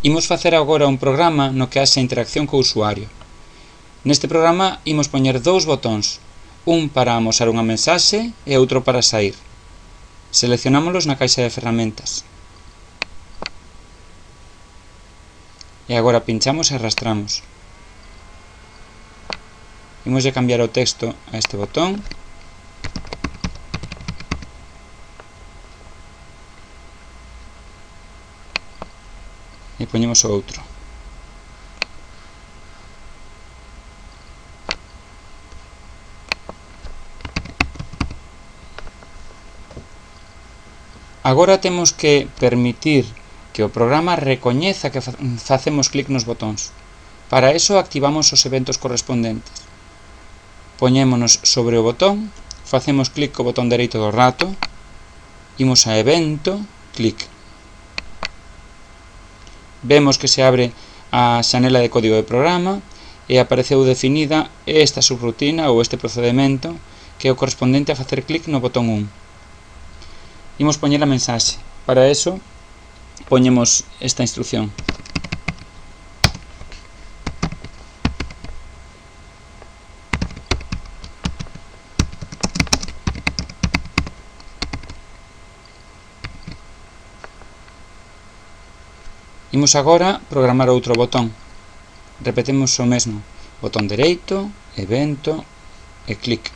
Imos facer agora un programa no que haxa interacción co usuario. Neste programa imos poñer dous botóns, un para amosar unha mensaxe e outro para sair. Seleccionámolos na caixa de ferramentas. E agora pinchamos e arrastramos. Imos de cambiar o texto a este botón. E poñemos o outro. Agora temos que permitir que o programa recoñeza que facemos clic nos botóns. Para eso activamos os eventos correspondentes. Poñémonos sobre o botón, facemos clic co botón dereito do rato, imos a evento, clic. Vemos que se abre a xanela de código de programa e apareceu definida esta subrutina ou este procedimento que é o correspondente a facer clic no botón 1. Imos poñer a mensaxe. Para eso, poñemos esta instrucción. Imos agora programar outro botón. Repetemos o mesmo. Botón dereito, evento e clic.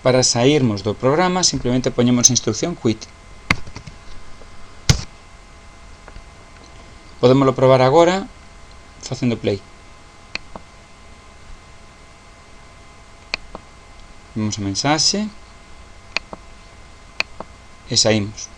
Para sairmos do programa, simplemente poñemos a instrucción quit. Podémoslo probar agora facendo play. Vemos a mensaxe e saímos.